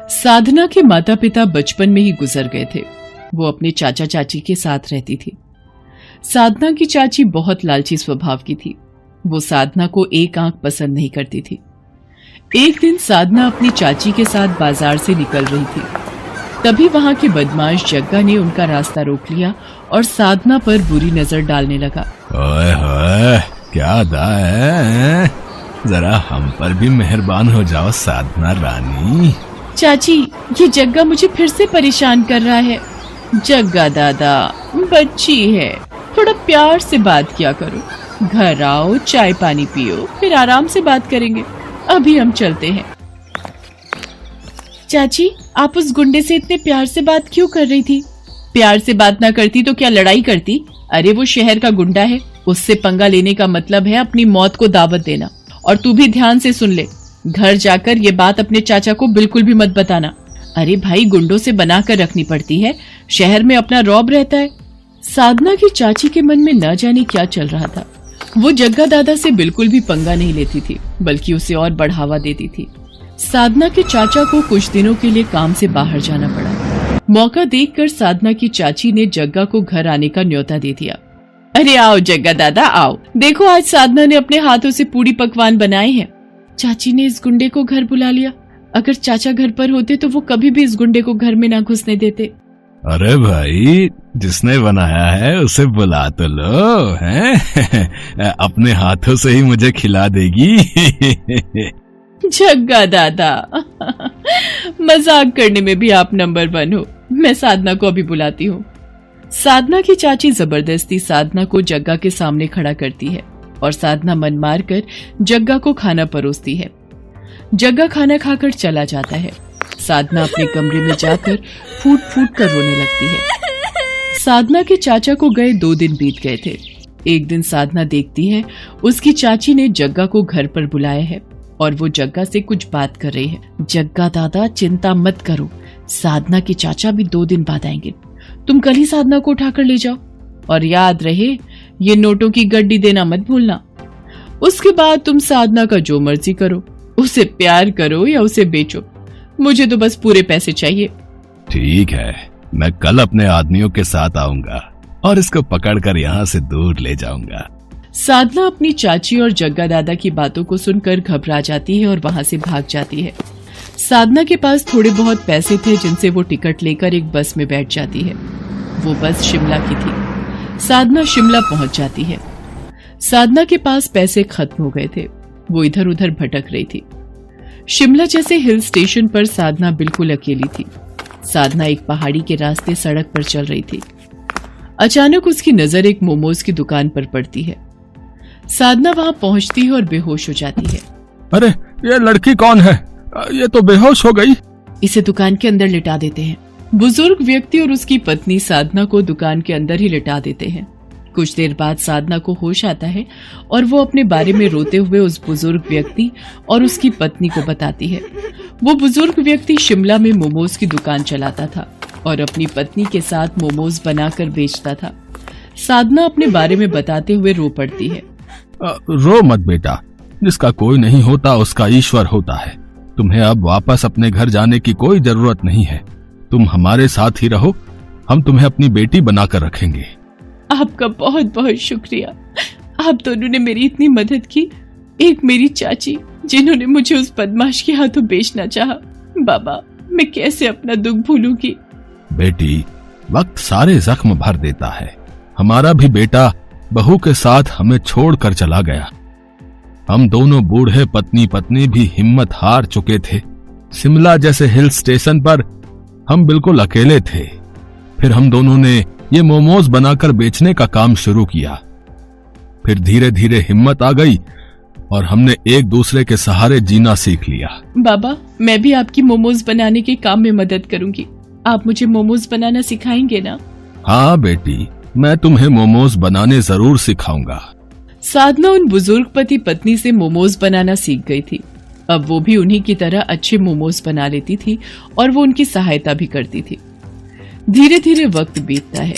साधना के माता पिता बचपन में ही गुजर गए थे। वो अपने चाचा चाची के साथ रहती थी। साधना की चाची बहुत लालची स्वभाव की थी। वो साधना को एक आंख पसंद नहीं करती थी। एक दिन साधना अपनी चाची के साथ बाजार से निकल रही थी। तभी वहां के बदमाश जग्गा ने उनका रास्ता रोक लिया और साधना पर बुरी नजर डालने लगा। ओए होए, क्या अदा है? जरा हम पर भी मेहरबान हो जाओ साधना रानी। चाची, ये जग्गा मुझे फिर से परेशान कर रहा है। जग्गा दादा, बच्ची है, थोड़ा प्यार से बात किया करो। घर आओ, चाय पानी पियो, फिर आराम से बात करेंगे। अभी हम चलते हैं। चाची, आप उस गुंडे से इतने प्यार से बात क्यों कर रही थी? प्यार से बात ना करती तो क्या लड़ाई करती? अरे वो शहर का गुंडा है, उससे पंगा लेने का मतलब है अपनी मौत को दावत देना। और तू भी ध्यान से सुन ले, घर जाकर ये बात अपने चाचा को बिल्कुल भी मत बताना। अरे भाई, गुंडों से बना कर रखनी पड़ती है, शहर में अपना रौब रहता है। साधना की चाची के मन में न जाने क्या चल रहा था। वो जग्गा दादा से बिल्कुल भी पंगा नहीं लेती थी, बल्कि उसे और बढ़ावा देती थी। साधना के चाचा को कुछ दिनों के लिए काम से बाहर जाना पड़ा। मौका देखकर साधना की चाची ने जग्गा को घर आने का न्योता दे दिया। अरे आओ जग्गा दादा, आओ, देखो आज साधना ने अपने हाथों से पूरी पकवान बनाए हैं। चाची ने इस गुंडे को घर बुला लिया। अगर चाचा घर पर होते तो वो कभी भी इस गुंडे को घर में ना घुसने देते। अरे भाई, जिसने बनाया है उसे बुला तो लो, हैं? अपने हाथों से ही मुझे खिला देगी। जग्गा दादा, मजाक करने में भी आप नंबर 1 हो। मैं साधना को अभी बुलाती हूँ। साधना की चाची जबरदस्ती साधना को जग्गा के सामने खड़ा करती है और साधना मन मार कर जग्गा को खाना परोसती है। जग्गा खाना खाकर चला जाता है। साधना अपने कमरे में जाकर फूट फूट कर रोने लगती है। साधना के चाचा को गए 2 दिन बीत गए थे। एक दिन साधना देखती है उसकी चाची ने जग्गा को घर पर बुलाया है और वो जग्गा से कुछ बात कर रही है। जग्गा दादा, चिंता मत करो, साधना के चाचा भी 2 दिन बाद आएंगे। तुम कल ही साधना को उठाकर ले जाओ और याद रहे, ये नोटों की गड्डी देना मत भूलना। उसके बाद तुम साधना का जो मर्जी करो, उसे प्यार करो या उसे बेचो, मुझे तो बस पूरे पैसे चाहिए। ठीक है, मैं कल अपने आदमियों के साथ आऊंगा और इसको पकड़कर यहाँ से दूर ले जाऊंगा। साधना अपनी चाची और जग्गा दादा की बातों को सुनकर घबरा जाती है और वहां से भाग जाती है। साधना के पास थोड़े बहुत पैसे थे जिनसे वो टिकट लेकर एक बस में बैठ जाती है। वो बस शिमला की थी। साधना शिमला पहुंच जाती है। साधना के पास पैसे खत्म हो गए थे। वो इधर उधर भटक रही थी। शिमला जैसे हिल स्टेशन पर साधना बिल्कुल अकेली थी। साधना एक पहाड़ी के रास्ते सड़क पर चल रही थी। अचानक उसकी नजर एक मोमोज की दुकान पर पड़ती है। साधना वहां पहुंचती है और बेहोश हो जाती है। अरे, ये लड़की कौन है? ये तो बेहोश हो गई। इसे दुकान के अंदर लिटा देते हैं। बुजुर्ग व्यक्ति और उसकी पत्नी साधना को दुकान के अंदर ही लिटा देते हैं। कुछ देर बाद साधना को होश आता है और वो अपने बारे में रोते हुए उस बुजुर्ग व्यक्ति और उसकी पत्नी को बताती है। वो बुजुर्ग व्यक्ति शिमला में मोमोज की दुकान चलाता था और अपनी पत्नी के साथ मोमोज बनाकर बेचता था। साधना अपने बारे में बताते हुए रो पड़ती है। रो मत बेटा, जिसका कोई नहीं होता उसका ईश्वर होता है। तुम्हें अब वापस अपने घर जाने की कोई जरूरत नहीं है। तुम हमारे साथ ही रहो, हम तुम्हें अपनी बेटी बनाकर रखेंगे। आपका बहुत बहुत शुक्रिया। आप दोनों ने मेरी इतनी मदद की। एक मेरी चाची जिन्होंने मुझे उस बदमाश के हाथों बेचना चाहा। बाबा, मैं कैसे अपना दुख भूलूंगी। बेटी, वक्त सारे जख्म भर देता है। हमारा भी बेटा बहू के साथ हमें छोड़कर चला गया। हम दोनों बूढ़े पत्नी पत्नी भी हिम्मत हार चुके थे। शिमला जैसे हिल स्टेशन पर हम बिल्कुल अकेले थे। फिर हम दोनों ने ये मोमोज बनाकर बेचने का काम शुरू किया। फिर धीरे धीरे हिम्मत आ गई और हमने एक दूसरे के सहारे जीना सीख लिया। बाबा, मैं भी आपकी मोमोज बनाने के काम में मदद करूंगी। आप मुझे मोमोज बनाना सिखाएंगे ना? हाँ बेटी, मैं तुम्हें मोमोज बनाने जरूर सिखाऊंगा। साधना उन बुजुर्ग पति पत्नी से मोमोज बनाना सीख गई थी। अब वो भी उन्हीं की तरह अच्छे मोमोज बना लेती थी और वो उनकी सहायता भी करती थी। धीरे धीरे वक्त बीतता है।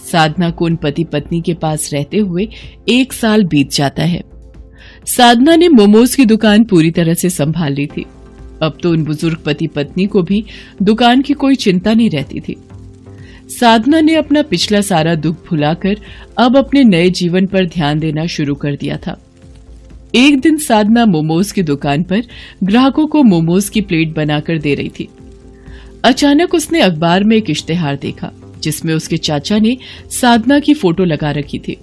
साधना को उन पति पत्नी के पास रहते हुए 1 साल बीत जाता है। साधना ने मोमोज की दुकान पूरी तरह से संभाल ली थी। अब तो उन बुजुर्ग पति पत्नी को भी दुकान की कोई चिंता नहीं रहती थी। साधना ने अपना पिछला सारा दुख भुलाकर अब अपने नए जीवन पर ध्यान देना शुरू कर दिया था। एक दिन साधना मोमोज की दुकान पर ग्राहकों को मोमोज की प्लेट बनाकर दे रही थी। अचानक उसने अखबार में एक इश्तेहार देखा जिसमें उसके चाचा ने साधना की फोटो लगा रखी थी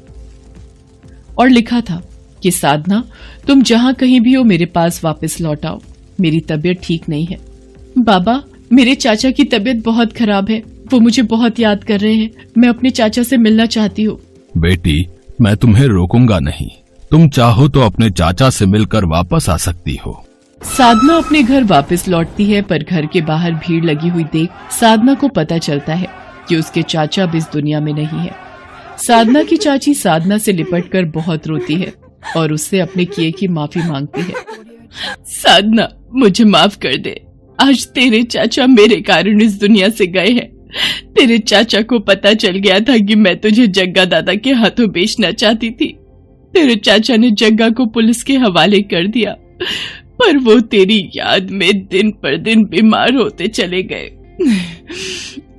और लिखा था कि साधना, तुम जहां कहीं भी हो मेरे पास वापस लौट आओ, मेरी तबीयत ठीक नहीं है। बाबा, मेरे चाचा की तबीयत बहुत खराब है, वो मुझे बहुत याद कर रहे हैं, मैं अपने चाचा से मिलना चाहती हूँ। बेटी, मैं तुम्हें रोकूंगा नहीं, तुम चाहो तो अपने चाचा से मिलकर वापस आ सकती हो। साधना अपने घर वापस लौटती है, पर घर के बाहर भीड़ लगी हुई देख साधना को पता चलता है कि उसके चाचा अब इस दुनिया में नहीं है। साधना की चाची साधना से लिपटकर बहुत रोती है और उससे अपने किए की माफी मांगती है। साधना, मुझे माफ कर दे, आज तेरे चाचा मेरे कारण इस दुनिया से गए हैं। तेरे चाचा को पता चल गया था कि मैं तुझे जग्गा दादा के हाथों बेचना चाहती थी। तेरे चाचा ने जग्गा को पुलिस के हवाले कर दिया, पर वो तेरी याद में दिन पर दिन बीमार होते चले गए।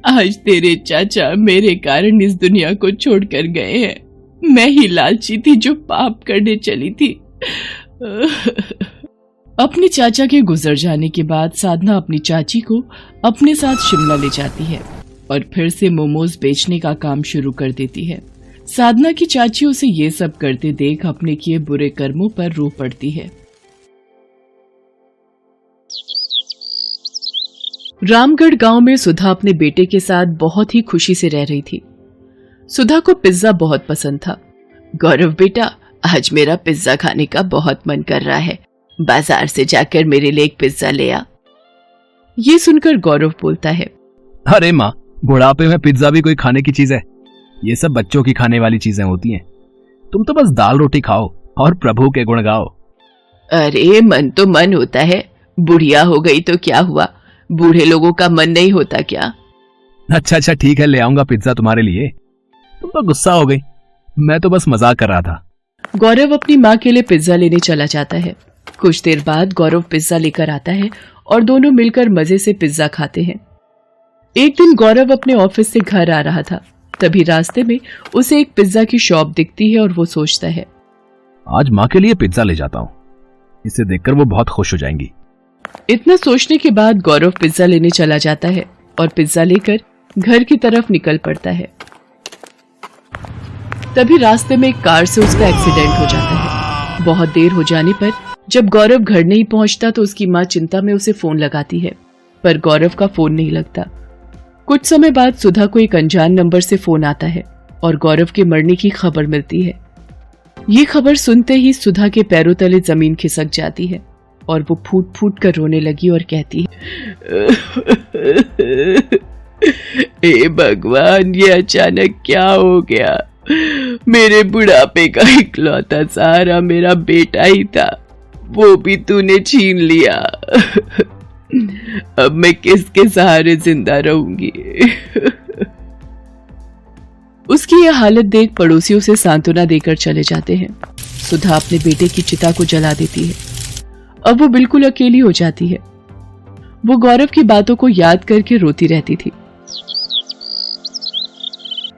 आज तेरे चाचा मेरे कारण इस दुनिया को छोड़कर गए हैं। मैं ही लालची थी जो पाप करने चली थी। अपने चाचा के गुजर जाने के बाद साधना अपनी चाची को अपने साथ शिमला ले जाती है और फिर से मोमोज बेचने का काम शुरू कर देती है। साधना की चाची उसे ये सब करते देख अपने किए बुरे कर्मों पर रो पड़ती है। रामगढ़ गांव में सुधा अपने बेटे के साथ बहुत ही खुशी से रह रही थी। सुधा को पिज्जा बहुत पसंद था। गौरव बेटा, आज मेरा पिज्जा खाने का बहुत मन कर रहा है, बाजार से जाकर मेरे लिए एक पिज्जा ले आ। ये सुनकर गौरव बोलता है, अरे माँ, बुढ़ापे में पिज्जा भी कोई खाने की चीज है? ये सब बच्चों की खाने वाली चीजें होती हैं। तुम तो बस दाल रोटी खाओ और प्रभु के गुण गाओ। अरे मन तो मन होता है, बुढ़िया हो गई तो क्या हुआ, बूढ़े लोगों का मन नहीं होता क्या? अच्छा ठीक है, ले आऊंगा पिज्जा तुम्हारे लिए। तुम तो गुस्सा हो गई, मैं तो बस मजाक कर रहा था। गौरव अपनी माँ के लिए पिज्जा लेने चला जाता है। कुछ देर बाद गौरव पिज्जा लेकर आता है और दोनों मिलकर मजे से पिज्जा खाते हैं। एक दिन गौरव अपने ऑफिस से घर आ रहा था, तभी रास्ते में उसे एक पिज्जा की शॉप दिखती है और वो सोचता है, आज माँ के लिए पिज्जा ले जाता हूँ, इसे देखकर वो बहुत खुश हो जाएंगी। इतना सोचने के बाद गौरव पिज्जा लेने चला जाता है और पिज्जा लेकर घर की तरफ निकल पड़ता है। तभी रास्ते में एक कार से उसका एक्सीडेंट हो जाता है। बहुत देर हो जाने पर जब गौरव घर नहीं पहुंचता तो उसकी माँ चिंता में उसे फोन लगाती है, पर गौरव का फोन नहीं लगता। कुछ समय बाद सुधा को एक अनजान नंबर से फोन आता है और गौरव के मरने की खबर मिलती है। ये खबर सुनते ही सुधा के पैरों तले जमीन खिसक जाती है और वो फूट फूट कर रोने लगी और कहती है, हे भगवान, ये अचानक क्या हो गया? मेरे बुढ़ापे का इकलौता सहारा मेरा बेटा ही था, वो भी तूने छीन लिया। अब मैं किसके सहारे जिंदा रहूंगी? उसकी यह हालत देख पड़ोसियों से सांत्वना देकर चले जाते हैं। सुधा अपने बेटे की चिता को जला देती है। अब वो बिल्कुल अकेली हो जाती है। वो गौरव की बातों को याद करके रोती रहती थी।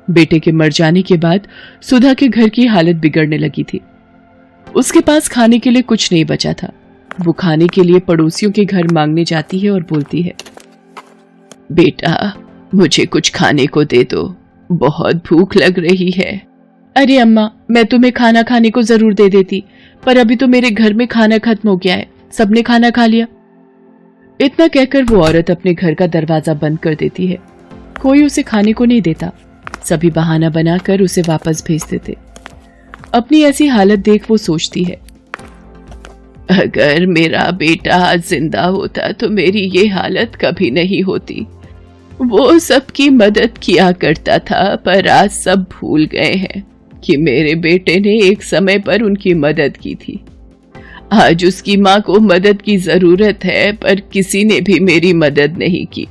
बेटे के मर जाने के बाद सुधा के घर की हालत बिगड़ने लगी थी। उसके पास खाने के लिए कुछ नहीं बचा था। वो खाने के लिए पड़ोसियों के घर मांगने जाती है और बोलती है, बेटा मुझे कुछ खाने को दे दो, बहुत भूख लग रही है। अरे अम्मा, मैं तुम्हें खाना खाने को जरूर दे देती, पर अभी तो मेरे घर में खाना खत्म हो गया है, सबने खाना खा लिया। इतना कहकर वो औरत अपने घर का दरवाजा बंद कर देती है। कोई उसे खाने को नहीं देता, सभी बहाना बनाकर उसे वापस भेज देते। अपनी ऐसी हालत देख वो सोचती है, अगर मेरा बेटा आज जिंदा होता तो मेरी ये हालत कभी नहीं होती। वो सबकी मदद किया करता था, पर आज सब भूल गए हैं कि मेरे बेटे ने एक समय पर उनकी मदद की थी। आज उसकी माँ को मदद की जरूरत है, पर किसी ने भी मेरी मदद नहीं की।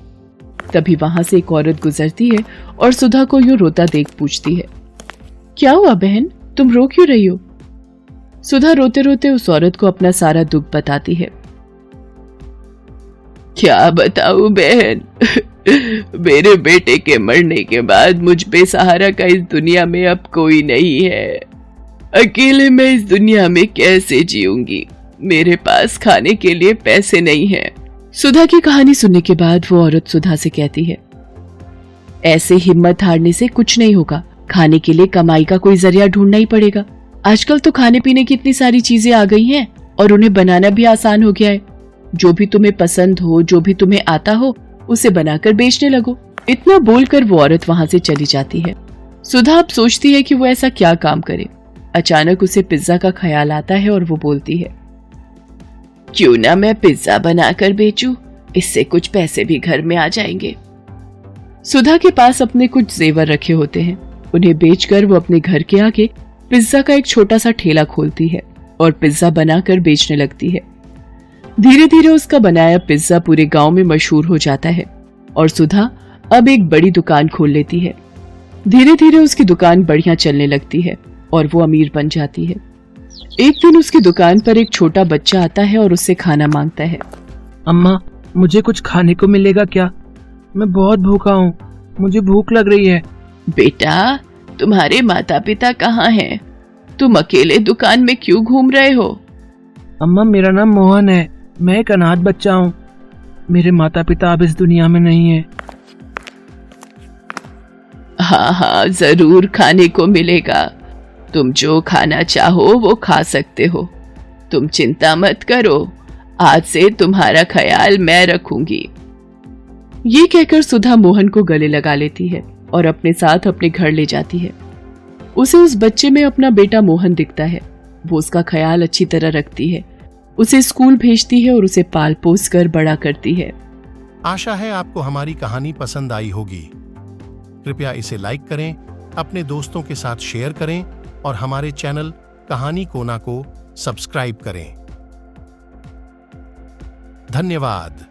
तभी वहां से एक औरत गुजरती है और सुधा को यूं रोता देख पूछती है, क्या हुआ बहन, तुम रो क्यों रही हो? सुधा रोते रोते उस औरत को अपना सारा दुख बताती है। क्या बताऊं बहन, मेरे बेटे के मरने के बाद मुझ बेसहारा का इस दुनिया में अब कोई नहीं है। अकेले मैं इस दुनिया में कैसे जीऊंगी? मेरे पास खाने के लिए पैसे नहीं हैं। सुधा की कहानी सुनने के बाद वो औरत सुधा से कहती है, ऐसे हिम्मत हारने से कुछ नहीं होगा। खाने के लिए कमाई का कोई जरिया ढूंढना ही पड़ेगा। आजकल तो खाने पीने की इतनी सारी चीजें आ गई हैं और उन्हें बनाना भी आसान हो गया है। जो भी तुम्हें पसंद हो, जो भी तुम्हें आता हो, उसे बनाकर बेचने लगो। इतना बोलकर वो औरत वहां से चली जाती है। सुधा अब सोचती है कि वो ऐसा क्या काम करे। अचानक उसे पिज्जा का ख्याल आता है और वो बोलती है, क्यों ना मैं पिज्जा बनाकर बेचूं, इससे कुछ पैसे भी घर में आ जाएंगे। सुधा के पास अपने कुछ जेवर रखे होते हैं। उन्हें बेचकर वो अपने घर के आगे पिज्जा का एक छोटा सा ठेला खोलती है और पिज्जा बनाकर बेचने लगती है। धीरे धीरे उसका बनाया पिज्जा पूरे गांव में मशहूर हो जाता है और सुधा अब एक बड़ी दुकान खोल लेती है। धीरे धीरे उसकी दुकान बढ़िया चलने लगती है और वो अमीर बन जाती है। एक दिन उसकी दुकान पर एक छोटा बच्चा आता है और उससे खाना मांगता है। अम्मा, मुझे कुछ खाने को मिलेगा क्या? मैं बहुत भूखा हूँ, मुझे भूख लग रही है। बेटा, तुम्हारे माता पिता कहाँ हैं? तुम अकेले दुकान में क्यों घूम रहे हो? अम्मा, मेरा नाम मोहन है, मैं एक अनाथ बच्चा हूँ। मेरे माता पिता अब इस दुनिया में नहीं है। हाँ हाँ, जरूर खाने को मिलेगा। तुम जो खाना चाहो वो खा सकते हो। तुम चिंता मत करो, आज से तुम्हारा ख्याल मैं रखूंगी। ये कहकर सुधा मोहन को गले लगा लेती है और अपने साथ अपने घर ले जाती है। उसे उस बच्चे में अपना बेटा मोहन दिखता है। वो उसका ख्याल अच्छी तरह रखती है, उसे स्कूल भेजती है और उसे पाल पोस कर बड़ा करती है। आशा है आपको हमारी कहानी पसंद आई होगी। कृपया इसे लाइक करें, अपने दोस्तों के साथ शेयर करें और हमारे चैनल कहानी कोना को सब्सक्राइब करें। धन्यवाद।